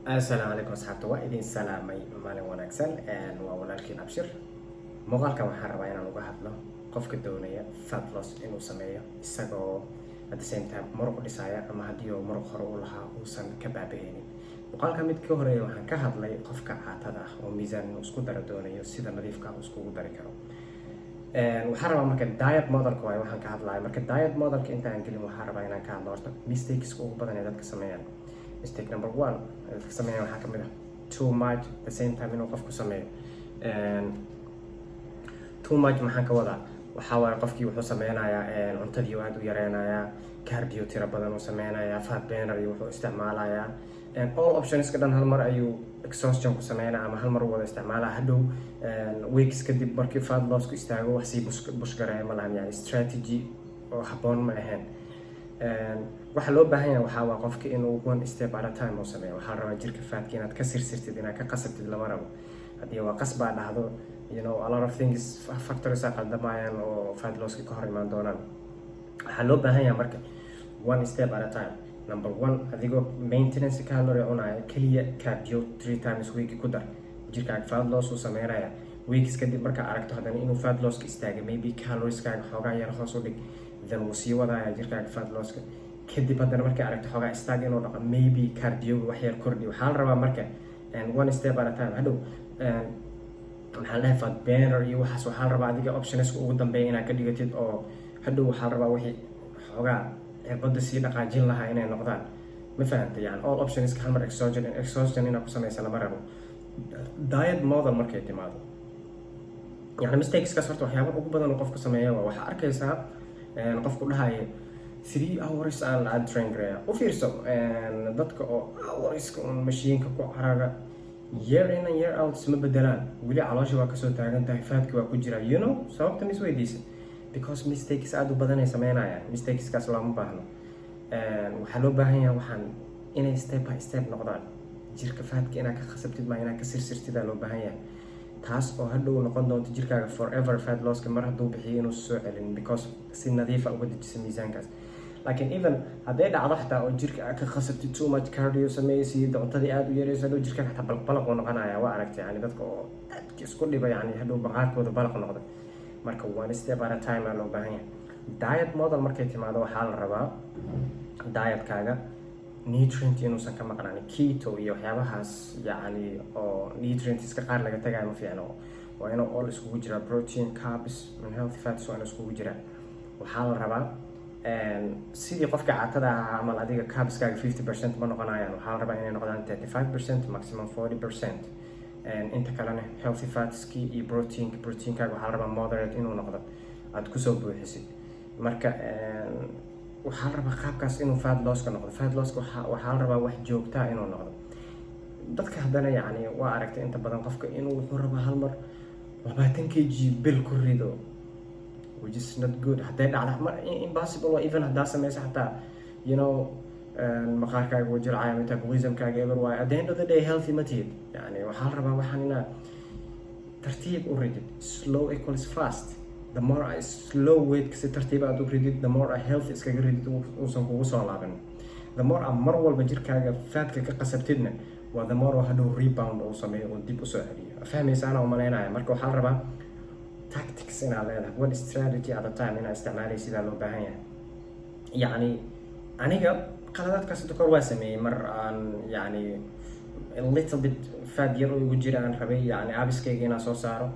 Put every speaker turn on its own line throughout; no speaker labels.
السلام عليكم أصحابتي وإذن سلامي مالin wanaagsan waa walaalkiin abshir muuqaalkan waxaan rabaa inaan uga hadlo qofka doonaya fat loss inuu sameeyo isagoo at the same time muruq dhisaya ama haddii uu muruq hore u lahaa uusan ka baaba'aynin muuqaalka mid ka horeeya waxaan ka hadlay qofka caatada ah oo miisaan inuu isku daro doonayo sida nadiifka uu iskugu dari karo waxaan rabaa marka diet modelka waaye waxaan ka hadlayo marka diet modelka intaan gelin waxaan rabaa inaan ka hadlo horta mistakeska ugu badan ee dadka sameeyaan mistake number one dadka sameeya waxaa kamid ah too much the same time inuu qofku sameeyo too much maxaan ka wadaa waxaa waaye qofkii wuxuu sameynayaa cuntadii aad u yareynayaa cardio tiro badan uu sameynayaa fat burner iyo wuxuu isticmaalayaa all optionska dhan hal mar ayuu exhaustion ku sameynaa ama hal mar u wada isticmaalaa hadhow weeks kadib markii fat loss ku istaago wax sii bushgareeya ma lahan yani strategy oo habboon ma ahayn waxa loo baahan yahay waxaa waa qofka inuu one step at a time uu sameeyo waxaa rabaa jirka faatka inaad ka sirsirtid inaad ka qasabtid lama rabo haddii waa qas baa dhahdo a lot of things factors a qaldamayaan oo fat losska ka hor imaan doonaan waxaa loo baahan yahay marka one step at a time number one adigoo maintenance calorie cunaya keliya cardio 3 times week ku dar jirkaaga fat loss uu sameynaya weeks kadib markaa aragto haddana inuu fat losska istaaga maybe calorieskaaga xoogaa yar hoos u dhig then wuu sii wadaya jirkaaga fat losska kadib haddana markay aragto xoogaa istaag inuu dhaqo maybe cardioga wax yar kordhi waxaa la rabaa marka one step at a time hadhow maxaa la dhahay fat burner iyo waxaas waxaa la rabaa adiga optionska ugu dambeeya inaad ka dhigatid oo hadhow waxaa la rabaa wixii xoogaa cirbada sii dhaqaajin lahaa inay noqdaan ma fahantay yani all optionska hal mar exhaustion inaad ku sameysa lama rabo diet model markay timaado yani mistakeskaas horta waxyaaba ugu badan oo qofku sameeya waa waxaa arkaysaa qofku dhahaya 3 hours aan la train gareeya u fiirso dadka oo hourska un mashiinka ku caraga year in and year out isma bedelaan weli caloosha waa kasoo taagan tahay faadki waa ku jira sababta mis weydiisa because mistakes aada u badan ay sameynayaan mistakeskaas looma baahno waxaa loo baahan yahay waxaan inay step by step noqdaan jirka faadka inaad ka khasabtid maa inaad ka sirsirtid aa loo baahan yahay taas oo hadhow noqon doonto jirkaaga forever fat losska mar hadduu bixiyo inuu soo celin because si nadiifa uga dejisa miisaankaas laakiin even hadday dhacdo xataa oo jirka aad ka khasabtid too much cardio sameysay cuntadii aada u yareyso hadhow jirkaaga xataa balaq uu noqonaya waa aragtay yani dadka oo aadka isku dhiba yani hadhow maqaarkooda balaq noqda marka one step at a time aa loo baahan yahay diet model markay timaado waxaa la rabaa dietkaaga nutrient inuusan ka maqnaan keto iyo waxyaabahaas yani oo nutrientska qaar laga tagayo ma fiicno waa inuu all iskugu jiraa protein carbs and healthy fats waa inuu iskugu jiraa waxaa la rabaa sidii qofka caatada ahaa camal adiga carbskaaga 50% ma noqonayaan waxaa la rabaa inay noqdaan 35% maximum 40% inta kalena healthy fatski iyo proteinkaaga waxaa la rabaa moderate inuu noqdo aada kusoo buuxisid marka waxaa la rabaa qaabkaas inuu fat losska noqdo fat losska waxaa la rabaa wax joogtaa inuu noqdo dadka haddana yani waa aragtay inta badan qofka inuu wuxuu rabaa hal mar 20 kg bil ku rido which is not good hadday dhacda impossible waa even haddaa sameysa xataa maqaarkaaga wuu jircaya metabolismkaaga eber waayo at the end of the day healthy ma tihid yani waxaa la rabaa waxaan inaad tartiib u ridid slow equals fast the more I slow weight si tartiib aad u ridid the more I health iskaga ridid uusan kugu soo laaban the more a mar walba jirkaaga faadka ka qasabtidna waa the more hadhow rebound uu sameeyo oo dib usoo celiyo fahmaysa anaa umaleynaya marka waxaa la rabaa tactics inaad leedahay one strategy at a time inaad isticmaalay sidaa loo baahan yahay yani aniga qaladaadkaas kor waa sameeyey mar aan yani a little bit fat yar oo igu jira aan rabay yani abiskayga inaan soo saaro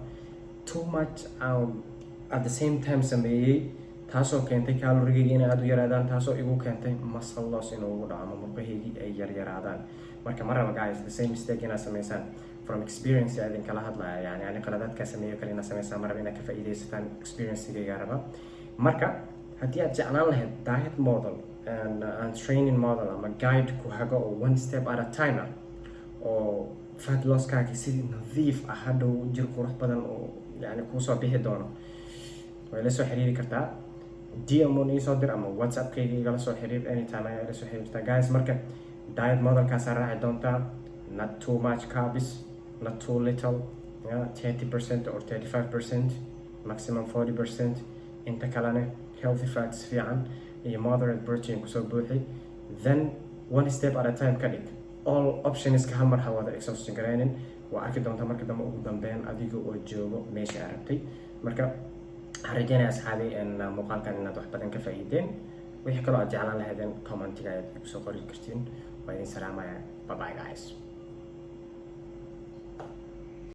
too much at the same time sameeyey taasoo keentay calorigayga inay aada u yaraadaan taasoo igu keentay muscle loss inuu ugu dhaco ama murqahaygii ay yaryaraadaan marka ma raba guys the same mistake inaad sameysaan from experience idin kala hadlaya yani ani qaladaadkaa sameeyo kale inaad sameysaan ma raba inaad ka faa'iidaysataan experiencegayga raba marka haddii aad jeclaan lahayd diet model and training model ama guide ku hago oo one step at a time ah oo fat losskaagi sidii nadiif ah hadhow jir qurux badan oo yani kuusoo bixi doono way la soo xiriiri kartaa DM ii soo dir ama WhatsApp-kayga igala soo xiriir anytime ayaa ila soo xiriirtaa guys marka diet modelkaasaa raaci doontaa not too much carbs not too little 30% or 35% maximum 40% inta kalena healthy fats fiican iyo moderate protein kusoo buuxi then one step at a time ka dhig all optionska hal mar ha wada exhaustion garaynin, waa arki doontaa marka dambe ugu dambeyn adiga oo joogo meesha aad rabtay. Marka waxaan rajeynaya asxaabi muuqaalkan inaad wax badan ka faa'iideen. wixii kaloo aad jeclaan lahaydeen commentiga ayaad igu soo qori kartiin. waa idin salaamaya. Bye bye guys.